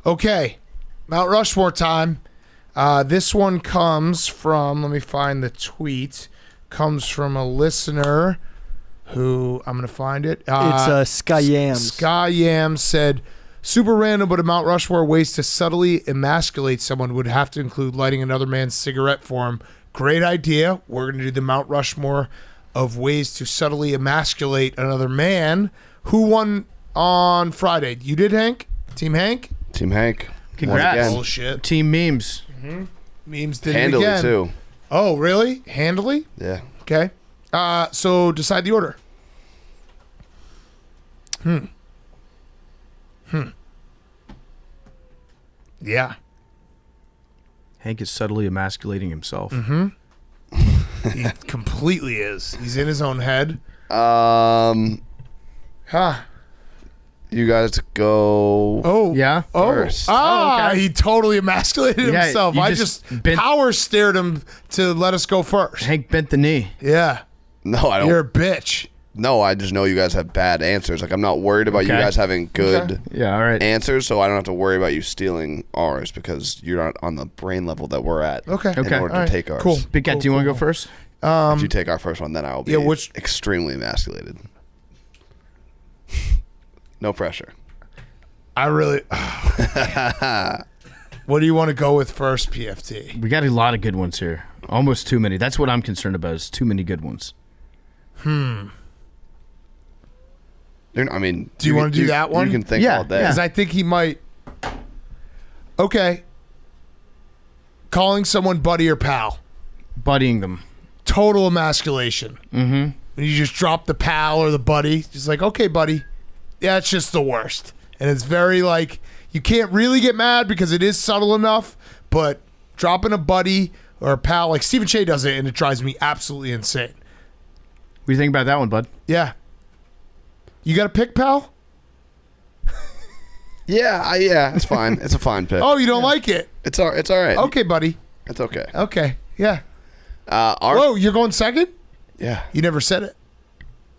Okay, Mount Rushmore time. This one comes from, let me find the tweet, comes from a listener who, I'm going to find it. It's Sky Yams. Sky Yams said, super random, but a Mount Rushmore ways to subtly emasculate someone would have to include lighting another man's cigarette for him. Great idea. We're going to do the Mount Rushmore of ways to subtly emasculate another man. Who won on Friday? You did, Hank? Team Hank? Team Hank. Congrats. Bullshit. Team Memes. Mm-hmm. Memes did Handily, it again. too. Oh, really? Handily? Yeah. Okay. So decide the order. Yeah. Hank is subtly emasculating himself. Mm-hmm. He completely is. He's in his own head. You guys go. Oh. Yeah? First. Okay. He totally emasculated Yeah, himself. you I just just bent- power steered him to let us go first. Hank bent the knee. Yeah. No, I don't. You're a bitch. No, I just know you guys have bad answers. Like, I'm not worried about you Okay. guys having good Okay. Yeah, all right. answers, so I don't have to worry about you stealing ours because you're not on the brain level that we're at. Okay. In Okay. order All to right. take ours. Cool. Big Cat, do you want to go first? If you take our first one, then I will be extremely emasculated. No pressure. I really. What do you want to go with first, PFT? We got a lot of good ones here. Almost too many. That's what I'm concerned about, is too many good ones. I mean, Do you want to do that one? You can think Yeah, all day. Because I think he might. Okay. Calling someone buddy or pal. Buddying them. Total emasculation. Mm-hmm. When you just drop the pal or the buddy, just like, okay, buddy. Yeah, it's just the worst. And it's very like, you can't really get mad because it is subtle enough, but dropping a buddy or a pal, like Stephen Shea does it, and it drives me absolutely insane. What do you think about that one, bud? Yeah. You got a pick, pal? Yeah, it's fine. It's a fine pick. Oh, you don't like it? It's all right. Okay, buddy. It's okay. Okay, yeah. Our Whoa, you're going second? Yeah. You never said it.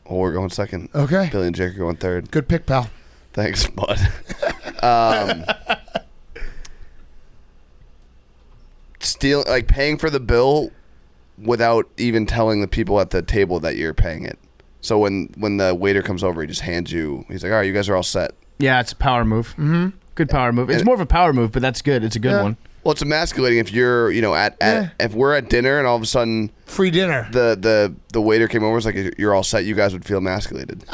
Well, we're going second. Okay. Billy and Jake are going third. Good pick, pal. Thanks, bud. Paying for the bill without even telling the people at the table that you're paying it. So when the waiter comes over, he just hands you. He's like, "All right, you guys are all set." Yeah, it's a power move. Mm-hmm. Good power move. It's more of a power move, but that's good. It's a good one. Well, it's emasculating if you're, if we're at dinner and all of a sudden free dinner, the waiter came over, it's like you're all set. You guys would feel emasculated.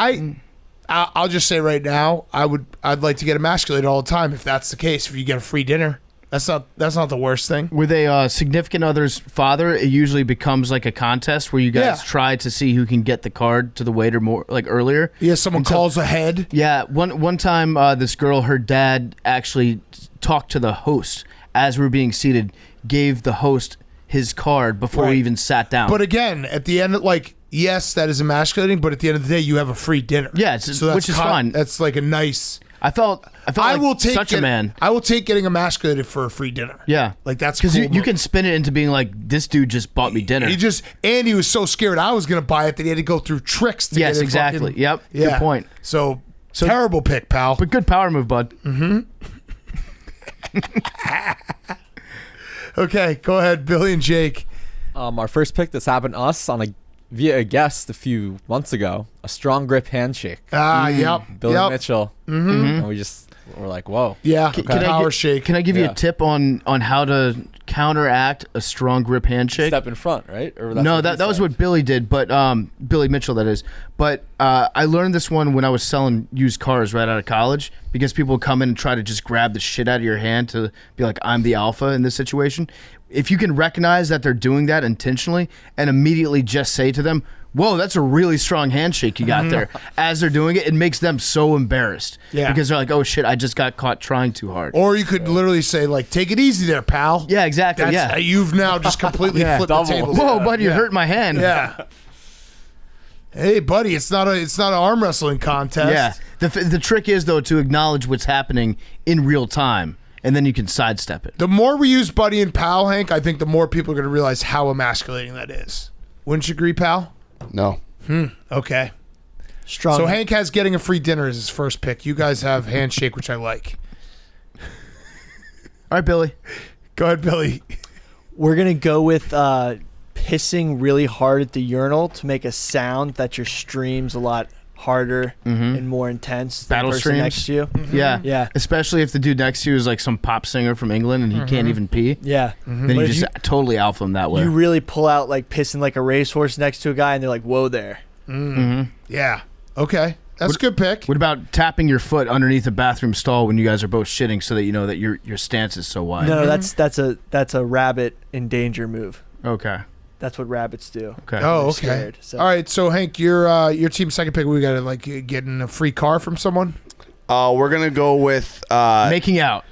I'll just say right now, I'd like to get emasculated all the time if that's the case. If you get a free dinner, that's not the worst thing. With a significant other's father, it usually becomes like a contest where you guys try to see who can get the card to the waiter more earlier. Yeah, someone calls ahead. Yeah, one time this girl, her dad actually talked to the host as we were being seated, gave the host his card before we even sat down. But again, at the end, yes, that is emasculating, but at the end of the day, you have a free dinner. Yeah, which is fun. That's like a nice. I felt I will like take such a man. I will take getting emasculated for a free dinner. Yeah, like that's because cool you can spin it into being like, this dude just bought me dinner. He was so scared I was going to buy it that he had to go through tricks to get it. Exactly. Yep. Yeah. Good point. So terrible pick, pal. But good power move, bud. Mm-hmm. Okay, go ahead, Billy and Jake. Our first pick, this happened to us via a guest a few months ago. A strong grip handshake. Yep. Billy Mitchell. Mm-hmm. And we're like, whoa. Yeah. Power shake. Can I give you a tip on how to counteract a strong grip handshake? Step in front, right? Or No, that was what Billy did, but Billy Mitchell, that is. But I learned this one when I was selling used cars right out of college, because people would come in and try to just grab the shit out of your hand to be like, I'm the alpha in this situation. If you can recognize that they're doing that intentionally and immediately just say to them, whoa, that's a really strong handshake you got there. As they're doing it, it makes them so embarrassed. Yeah. Because they're like, oh shit, I just got caught trying too hard. Or you could literally say, take it easy there, pal. Yeah, exactly. You've now just completely flipped the table. Whoa, buddy, you hurt my hand. Yeah. Hey, buddy, it's not an arm wrestling contest. Yeah. The trick is, though, to acknowledge what's happening in real time, and then you can sidestep it. The more we use buddy and pal, Hank, I think the more people are going to realize how emasculating that is. Wouldn't you agree, pal? No. Okay. Strong. So Hank has getting a free dinner as his first pick. You guys have handshake, which I like. All right, Billy. Go ahead, Billy. We're going to go with pissing really hard at the urinal to make a sound that your stream's a lot harder and more intense than Battle the person streams? next to you. Yeah. Yeah. Especially if the dude next to you is like some pop singer from England and he can't even pee. Yeah. Then But you if just totally alpha him that way. you really pull out like pissing like a racehorse next to a guy and they're like, whoa there. Yeah. Okay. That's a good pick. What about tapping your foot underneath a bathroom stall when you guys are both shitting so that you know that your stance is so wide? No, that's a rabbit in danger move. Okay. That's what rabbits do. Okay. Oh, They're okay. scared, so. All right. So Hank, your team's second pick. We got to like getting a free car from someone. We're gonna go with Making out.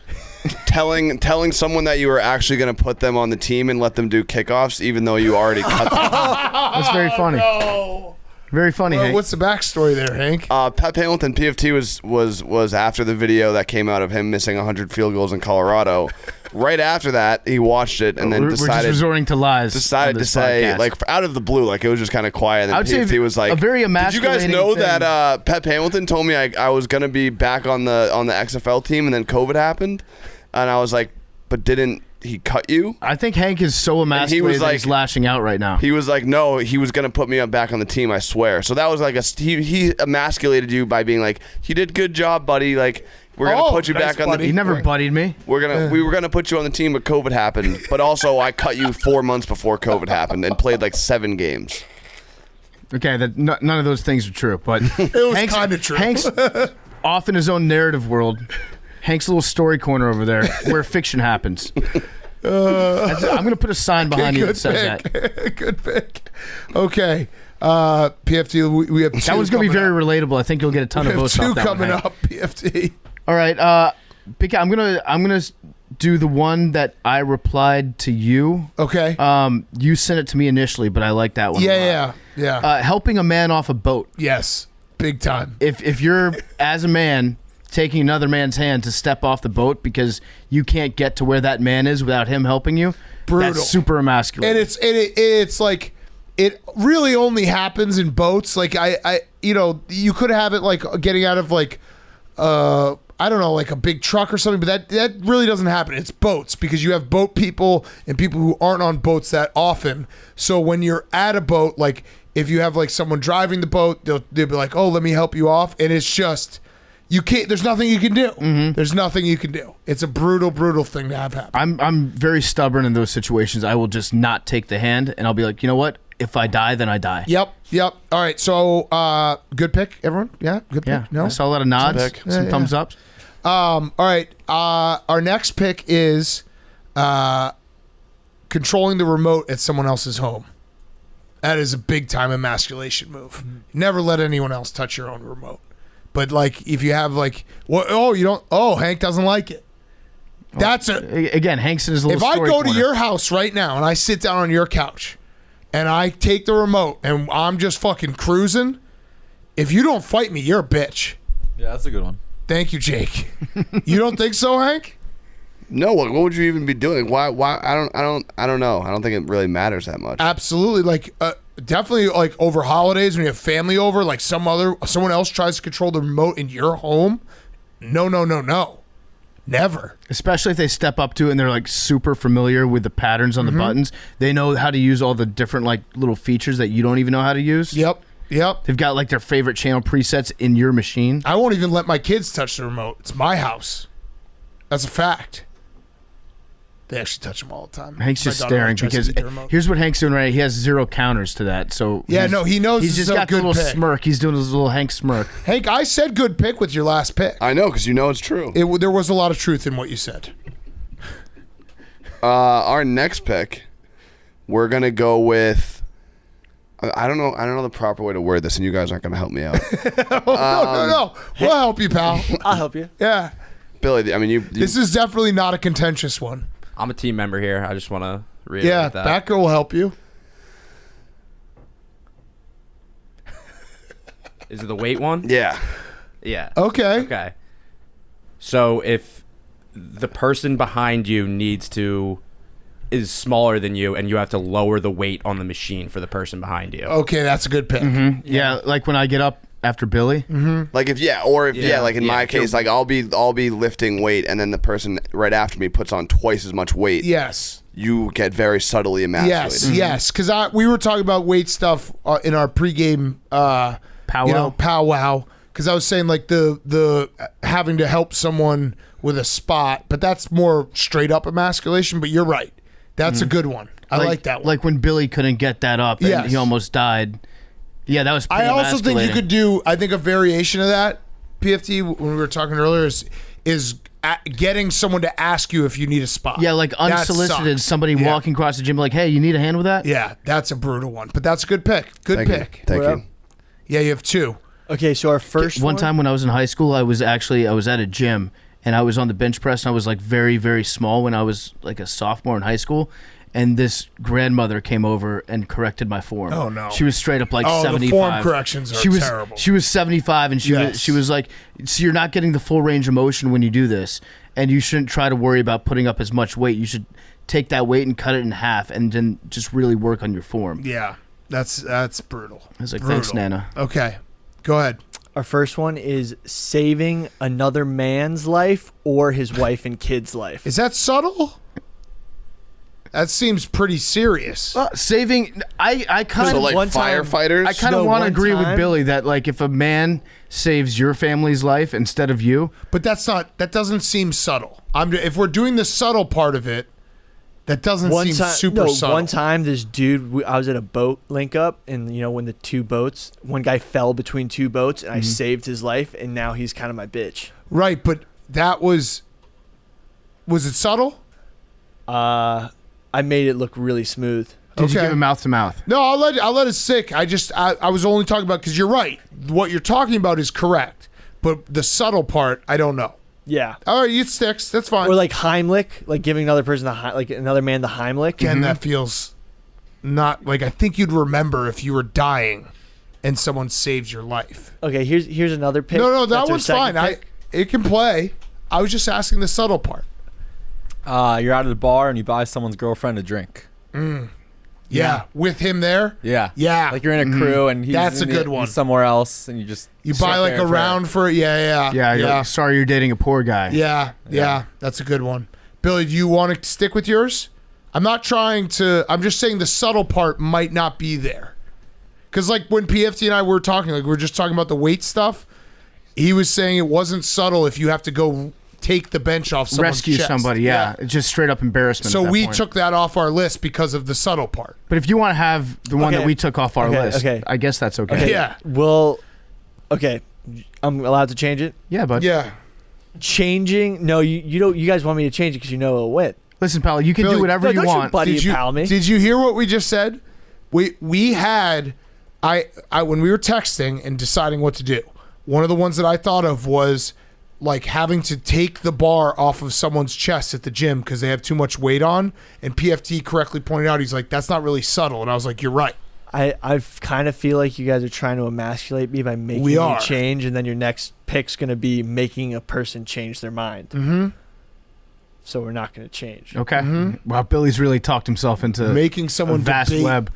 telling someone that you were actually gonna put them on the team and let them do kickoffs, even though you already cut them. That's very funny. Oh. Very funny, Well, Hank. what's the backstory there, Hank? Pat Hamilton, PFT was after the video that came out of him missing 100 field goals in Colorado. Right after that, he watched it and then we're just decided resorting to lies. decided on to this say podcast. like out of the blue, like it was just kind of quiet. And I would then say PFT was like, a very "Did you guys emasculating know thing." that Pep Hamilton told me I was gonna be back on the XFL team, and then COVID happened?" And I was like, "But didn't he cut you?" I think Hank is so emasculated that he's lashing out right now. He was like, "No, he was gonna put me back on the team. I swear." So that was like he emasculated you by being like, "You did good job, buddy. Like we're gonna put you nice, back on buddy. the." He never buddied me. We were gonna put you on the team, but COVID happened. But also, I cut you 4 months before COVID happened and played like 7 games. Okay, none of those things are true, but It was kind of true. Hank's off in his own narrative world. Hank's little story corner over there where fiction happens. I'm gonna put a sign behind you that says that. Good pick. Okay. PFT, we have two That one's gonna be coming very up. relatable. I think you'll get a ton We of have votes two off that coming one, Hank. up, PFT. All right, Big Cat, I'm gonna do the one that I replied to you. Okay. You sent it to me initially, but I like that one. a lot. Yeah. Helping a man off a boat. Yes. Big time. If you're as a man taking another man's hand to step off the boat because you can't get to where that man is without him helping you, Brutal. that's super emasculating. And it's like it really only happens in boats. Like I you could have it like getting out of like I don't know, like a big truck or something, but that really doesn't happen. It's boats because you have boat people and people who aren't on boats that often. So when you're at a boat, like if you have like someone driving the boat, they'll be like, "Oh, let me help you off," and it's just you can't. There's nothing you can do. There's nothing you can do. It's a brutal thing to have happen. I'm very stubborn in those situations. I will just not take the hand, and I'll be like, you know what? If I die, then I die. Yep. All right. So good pick, everyone. Yeah. Good pick. Yeah. No. I saw a lot of nods, pick. some Yeah, thumbs ups. All right. Our next pick is controlling the remote at someone else's home. That is a big time emasculation move. Never let anyone else touch your own remote. But like, if you have like, Hank doesn't like it. That's Again, Hank's in his little if I story go to corner. your house right now and I sit down on your couch and I take the remote and I'm just fucking cruising, if you don't fight me, you're a bitch. Yeah, that's a good one. Thank you, Jake. You don't think so, Hank? No, what would you even be doing? Why? I don't know. I don't think it really matters that much. Absolutely. Like, definitely, like over holidays when you have family over, like someone else tries to control the remote in your home. No. Never. Especially if they step up to it and they're like super familiar with the patterns on the buttons. They know how to use all the different like little features that you don't even know how to use. Yep. They've got like their favorite channel presets in your machine. I won't even let my kids touch the remote. It's my house. That's a fact. They actually touch them all the time. Hank's My just daughter staring tries to because eat the remote. here's what Hank's doing right. He has 0 counters to that. So Yeah, no, he knows he's this just is a got the good little pick. smirk. He's doing his little Hank smirk. Hank, I said good pick with your last pick. I know, because you know it's true. There was a lot of truth in what you said. Our next pick, we're gonna go with. I don't know the proper way to word this, and you guys aren't gonna help me out. No. We'll help you, pal. I'll help you. Yeah. Billy, I mean, you This is definitely not a contentious one. I'm a team member here. I just want to reiterate Yeah, that. Batgirl will help you. Is it the weight one? yeah. Yeah. Okay. Okay. So if the person behind you is smaller than you and you have to lower the weight on the machine for the person behind you. Okay, that's a good pick. Yeah, like when I get up after Billy. Like if like in my case, like I'll be lifting weight, and then the person right after me puts on twice as much weight. Yes. You get very subtly emasculated. Yes. Because we were talking about weight stuff in our pregame powwow. Because I was saying like the having to help someone with a spot, but that's more straight up emasculation. But you're right. That's a good one. I like that one. Like when Billy couldn't get that up and he almost died. Yeah, that was pretty I also think you emasculating. could do, I think a variation of that, PFT, when we were talking earlier, is getting someone to ask you if you need a spot. Yeah, like That unsolicited, sucks. somebody walking across the gym like, hey, you need a hand with that? Yeah, that's a brutal one. But that's a good pick. Good pick. Thank you. Yeah, you have two. Okay, so our first One time when I was in high school, I was at a gym and I was on the bench press and I was like very, very small when I was like a sophomore in high school. And this grandmother came over and corrected my form. Oh, no. She was straight up like Oh, 75. the form corrections are terrible. She was 75 and she was like, so you're not getting the full range of motion when you do this. And you shouldn't try to worry about putting up as much weight. You should take that weight and cut it in half and then just really work on your form. Yeah, that's brutal. I was like, Brutal. thanks, Nana. Okay, go ahead. Our first one is saving another man's life or his wife and kid's life. Is that subtle? That seems pretty serious. Saving, I kind So of like one time- firefighters. I kind of No, want to one agree with time- Billy that like if a man saves your family's life instead of you, But that doesn't seem subtle. If we're doing the subtle part of it, that doesn't seem super subtle. One time, this dude, I was at a boat link up, and when the two boats, one guy fell between two boats, and I saved his life, and now he's kind of my bitch. Right, but that was it subtle? I made it look really smooth. did you Okay. give him mouth to mouth? No, I'll let it stick. I was only talking about because you're right. What you're talking about is correct, but the subtle part, I don't know. Yeah. All right, it sticks. That's fine. Or like Heimlich, like giving another person another man the Heimlich. Again, that feels not like I think you'd remember if you were dying and someone saves your life. Okay, here's another pick. No, that That's our one's second fine. pick. It can play. I was just asking the subtle part. You're out at the bar and you buy someone's girlfriend a drink. Yeah, with him there. Yeah. Yeah. Like you're in a crew and he's That's a in good one. he's somewhere else and you just You sit buy like there a for- round for it. Yeah. Yeah, you're sorry you're dating a poor guy. Yeah. That's a good one. Billy, do you want to stick with yours? I'm just saying the subtle part might not be there. Because like when PFT and I were talking, like we were just talking about the weight stuff, he was saying it wasn't subtle if you have to go take the bench off someone's Rescue chest. somebody, yeah. It's just straight up embarrassment. So at that we point. took that off our list because of the subtle part. But if you want to have the one that Okay. we took off our list, Okay. I guess that's okay. Okay. Yeah. Well, okay. I'm allowed to change it. Yeah, but Yeah. Changing? No, you don't. You guys want me to change it because you know it'll win. listen, pal, you can Billy, do whatever no, you don't you want. buddy pal me. Did you hear what we just said? We had I when we were texting and deciding what to do, one of the ones that I thought of was like having to take the bar off of someone's chest at the gym because they have too much weight on. And PFT correctly pointed out, he's like, that's not really subtle. And I was like, you're right. I kind of feel like you guys are trying to emasculate me by making We me are. change, and then your next pick's going to be making a person change their mind. Mm-hmm. So we're not going to change. Okay. Wow, Billy's really talked himself into Making a someone vast debate. web.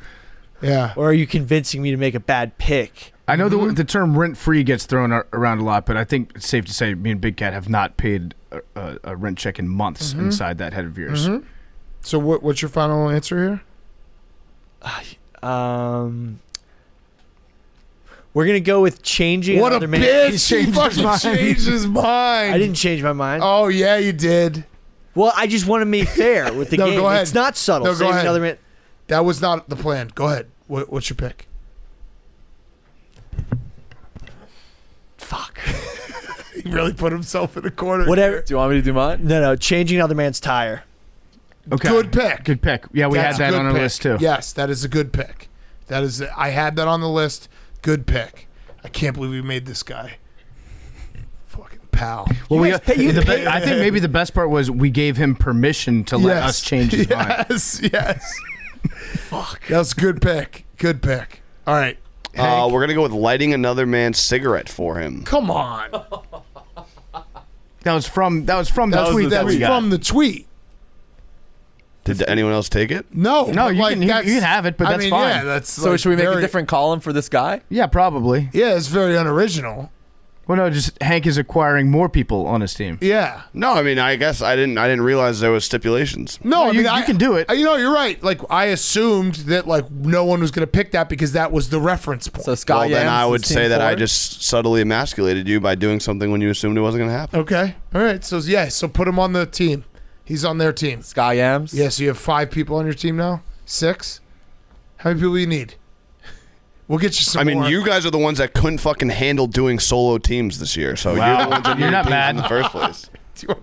Yeah. Or are you convincing me to make a bad pick? I know the term rent-free gets thrown around a lot, but I think it's safe to say me and Big Cat have not paid a rent check in months inside that head of yours. So what's your final answer here? We're going to go with changing What a another man. bitch! He fucking changed his mind. I didn't change my mind. Oh yeah, you did. Well, I just want to be fair with the No, game. go ahead. It's not subtle. No, go Save ahead. another man. That was not the plan. Go ahead. What's your pick? Fuck. He really put himself in a corner. Whatever. Do you want me to do mine? No, changing another man's tire. Okay. Good pick. Good pick. Yeah, we That's had a that good on our pick. list too. Yes, that is a good pick. I had that on the list. Good pick. I can't believe we made this guy. Fucking pal. Well, You guys pay- I think maybe the best part was we gave him permission to let us change his mind. Yes. Fuck. That was a good pick. Good pick. All right. Hank, We're gonna go with lighting another man's cigarette for him. come on. That was from the tweet that That's we got. from the tweet. Did anyone else take it? No, No, you can have it, but I that's mean, fine. Yeah, that's So like should we make very- a different column for this guy? Yeah, probably. Yeah, it's very unoriginal. Well, no, just Hank is acquiring more people on his team. Yeah. No, I mean, I guess I didn't realize there was stipulations. No, I you- mean, you can do it. You know, you're right. Like I assumed that like no one was going to pick that because that was the reference point. So Scott Well, then Yams I is would team say that I 4? just subtly emasculated you by doing something when you assumed it wasn't going to happen. Okay. All right. So yeah. So put him on the team. He's on their team. Sky Yams. Yeah. So you have 5 people on your team now. 6. How many people do you need? We'll get you some. I mean, more. you guys are the ones that couldn't fucking handle doing solo teams this year. So Wow. you're the ones that You're need not teams mad. in the first place. Do you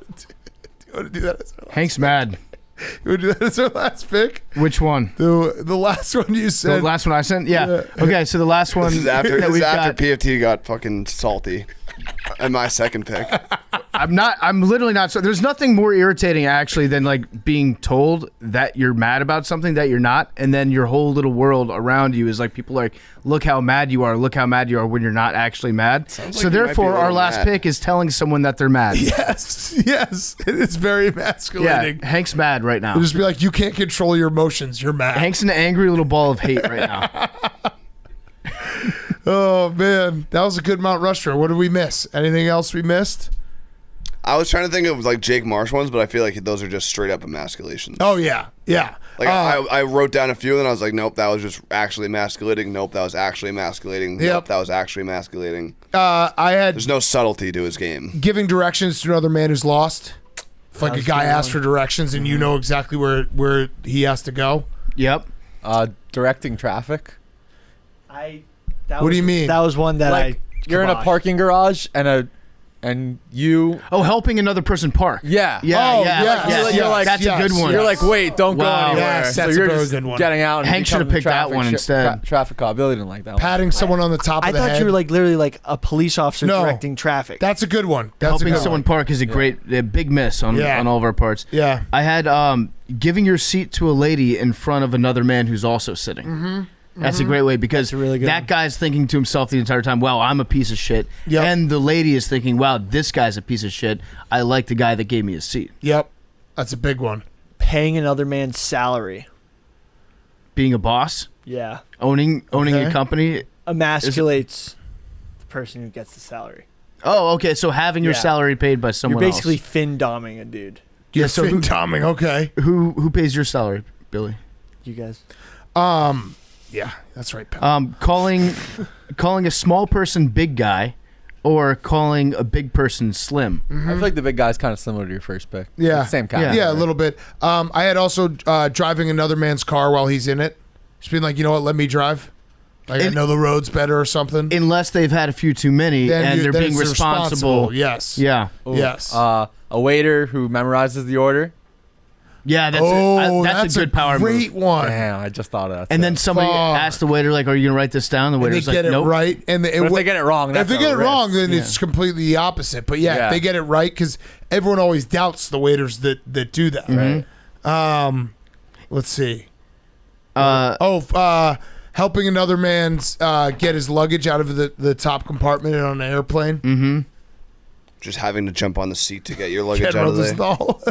want to do that? As our last, Hank's mad. you want to do that as our last pick? Which one? The last one you The said. last one I sent? Yeah. Okay, so the last one This is after, that we've got. PFT got fucking salty. And my second pick. I'm literally not. So there's nothing more irritating actually than like being told that you're mad about something that you're not, and then your whole little world around you is like people are like, look how mad you are, look how mad you are when you're not actually mad. like So you might be a therefore, our little last mad. pick is telling someone that they're mad. Yes. Yes. It is very Yeah, emasculating. Hank's mad right now. Just be like, you can't control your emotions. You're mad. Hank's an angry little ball of hate right now. Oh man, that was a good Mount Rushmore. What did we miss? Anything else we missed? I was trying to think of like Jake Marsh ones, but I feel like those are just straight up emasculations. Oh yeah, yeah. Like I wrote down a few and I was like, nope, that was just actually emasculating. Nope, that was actually emasculating. Yep. Nope, that was actually emasculating. I had There's no subtlety to his game. giving directions to another man who's lost. If like a guy asks for directions and you know exactly where he has to go. Yep. Directing traffic. What do you mean? That was one that Like you're in a kibosh. parking garage and you. Oh, helping another person park. Yeah. Yeah, Oh, yeah. yes, yeah. You're like- that's a good one. You're like, wait, don't Wow. go anywhere. Yes, so that's a you're very just good one. getting out. And Hank should have becoming picked that traffic one instead. Traffic cop. Billy didn't like that one. Patting someone on the top I of the thought head. you were like literally like a police officer No. directing traffic. That's a good one. That's Helping a good someone one. park is a big miss on all of our parts. Yeah. I had giving your seat to a lady in front of another man who's also sitting. Mm-hmm. That's a great way because a really good that one. guy's thinking to himself the entire time, wow, I'm a piece of shit. Yep. And the lady is thinking, wow, this guy's a piece of shit. I like the guy that gave me a seat. Yep. That's a big one. Paying another man's salary. Being a boss, Yeah. owning Okay. a company. Emasculates the person who gets the salary. Oh, okay. So having your Yeah. salary paid by someone You're basically else. fin-doming a dude. You're so fin who- doming. Okay. Who pays your salary, Billy? You guys. Yeah, that's right, pal. Calling a small person big guy, or calling a big person slim. I feel like the big guy's kind of similar to your first pick. Yeah. It's the same kind. Yeah, a little bit. I had also driving another man's car while he's in it. Just being like, you know what, let me drive. Like I And- know the roads better or something. Unless they've had a few too many and they're then being it's responsible. Yes. Yeah. Yes. A waiter who memorizes the order. Yeah, that's that's a good power great move. one. Damn, I just thought of that. And then too. somebody Fuck. asks the waiter, like, are you going to write this down? The And they waiter's like, get it nope. right, and But if they get it wrong, if that's they a get it wrong, risk. then it's completely the opposite. But yeah, if Yeah. they get it right, because everyone always doubts the waiters that do that. Right. Let's see. Helping another man get his luggage out of the top compartment on an airplane. Just having to jump on the seat to get your luggage Get out of the there. stall.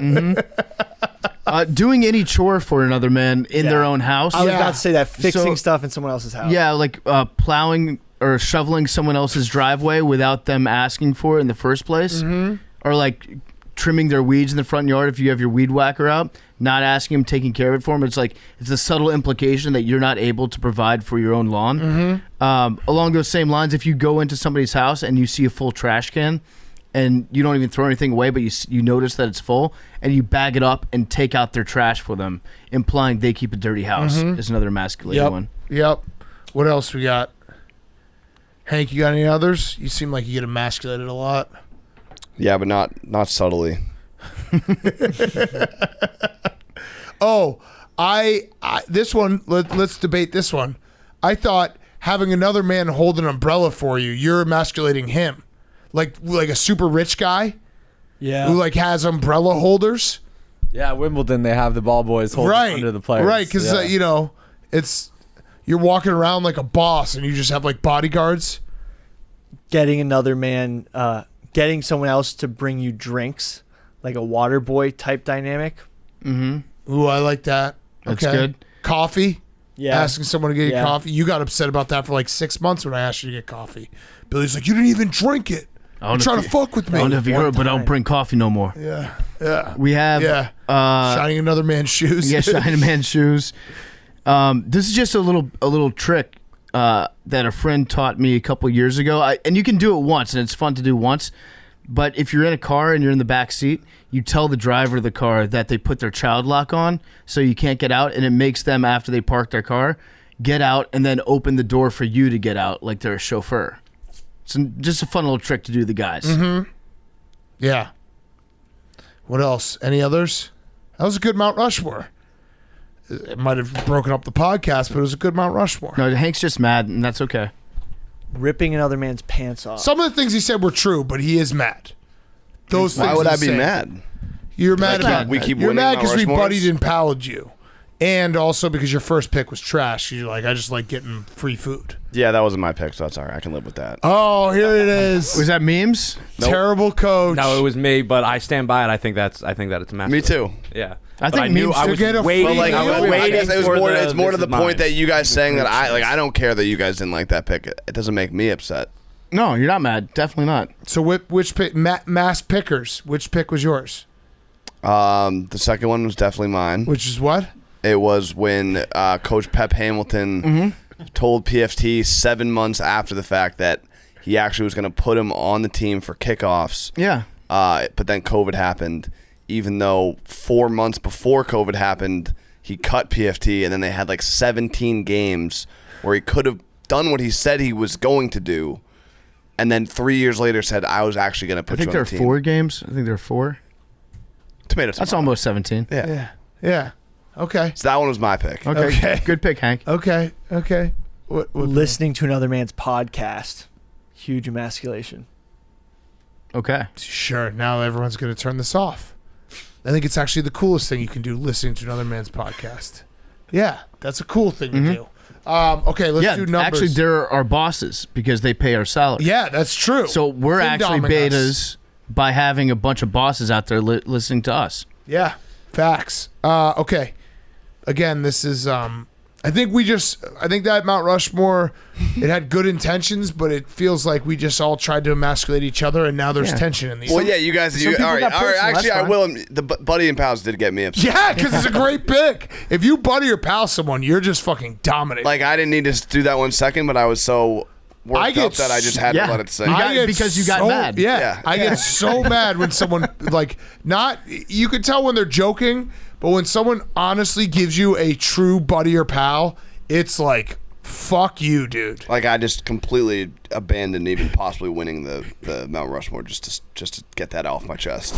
Doing any chore for another man in their own house. I was Yeah. about to say that fixing So- stuff in someone else's house. Yeah, like plowing or shoveling someone else's driveway without them asking for it in the first place. Or like trimming their weeds in the front yard if you have your weed whacker out, not asking them, taking care of it for them. It's like it's a subtle implication that you're not able to provide for your own lawn. Along those same lines, if you go into somebody's house and you see a full trash can and you don't even throw anything away, but you notice that it's full and you bag it up and take out their trash for them, implying they keep a dirty house is another emasculating one. Yep. What else we got? Hank, you got any others? You seem like you get emasculated a lot. Yeah, but not subtly. Oh, I this one. Let's debate this one. I thought having another man hold an umbrella for you, you're emasculating him, like a super rich guy Yeah. who like has umbrella holders. Yeah, at Wimbledon they have the ball boys holding Right, under the players. right? Because Yeah. you know it's you're walking around like a boss and you just have like bodyguards. Getting another man, getting someone else to bring you drinks, like a water boy type dynamic. Ooh, I like that. That's Okay. good. Coffee. Yeah. Asking someone to get you Yeah. coffee. You got upset about that for like 6 months when I asked you to get coffee. Billy's like, you didn't even drink it. You're trying to fuck with I don't know me. if you heard, but I don't bring coffee no more. Yeah. We have Shining another man's shoes. yeah, shining man's shoes. This is just a little trick that a friend taught me a couple years ago. And you can do it once, and it's fun to do once. But if you're in a car and you're in the back seat, you tell the driver of the car that they put their child lock on, so you can't get out, and it makes them, after they park their car, get out and then open the door for you to get out like they're a chauffeur. It's just a fun little trick to do to the guys. Mm-hmm. Yeah. What else? Any others? That was a good Mount Rushmore. It might have broken up the podcast, but it was a good Mount Rushmore. No, Hank's just mad, and that's okay. Ripping another man's pants off. Some of the things he said were true, but he is mad. Those things Why would I he's be saying. mad? You're mad keep- about we keep You're winning mad Mount because we Rushmores? buddied and palled you. And also because your first pick was trash. You're like, I just like getting free food. Yeah, that wasn't my pick, so that's all right. I can live with that. Oh, here it is. Was that memes? Terrible coach. No, it was me, but I stand by it. I think that it's emasculate. Me too. Yeah. I But think I knew memes I to was get a waiting. free But like, I was I guess it was for more. the, It's more to this the is point mine. that you guys saying that I don't care that you guys didn't like that pick. It doesn't make me upset. No, you're not mad. Definitely not. So which pick? Mass pickers. Which pick was yours? The second one was definitely mine. Which is what? It was when Coach Pep Hamilton told PFT 7 months after the fact that he actually was going to put him on the team for kickoffs. Yeah. But then COVID happened. Even though 4 months before COVID happened, he cut PFT, and then they had like 17 games where he could have done what he said he was going to do, and then 3 years later said, I was actually going to I put think you there on are the team. 4 games. I think there are 4. Tomatoes. That's almost 17. Yeah. Yeah. Okay. So that one was my pick. Okay. Good pick, Hank. Okay. What Listening to another man's podcast. Huge emasculation. Okay. Sure. Now everyone's going to turn this off. I think it's actually the coolest thing you can do, listening to another man's podcast. Yeah, that's a cool thing to do. Okay, let's do numbers. Actually, they're our bosses because they pay our salary. Yeah, that's true. So we're actually Ding-donging betas us. by having a bunch of bosses out there listening to us. Yeah, facts. Okay. Again, this is I think that Mount Rushmore, it had good intentions, but it feels like we just all tried to emasculate each other, and now there's tension in these. Well, yeah, you guys. Some people All right. got personal, Actually, that's I fine. will. The Buddy and Pals did get me upset. Yeah, because it's a great pick. If you buddy or pal someone, you're just fucking dominating. Like, I didn't need to do that 1 second, but I was so worked get up that I just had yeah. to let it sink. You got- I get because you got mad. Yeah, Yeah. I get so mad when someone you could tell when they're joking, but when someone honestly gives you a true buddy or pal, it's like, fuck you, dude. Like, I just completely abandoned even possibly winning the Mount Rushmore just to get that off my chest.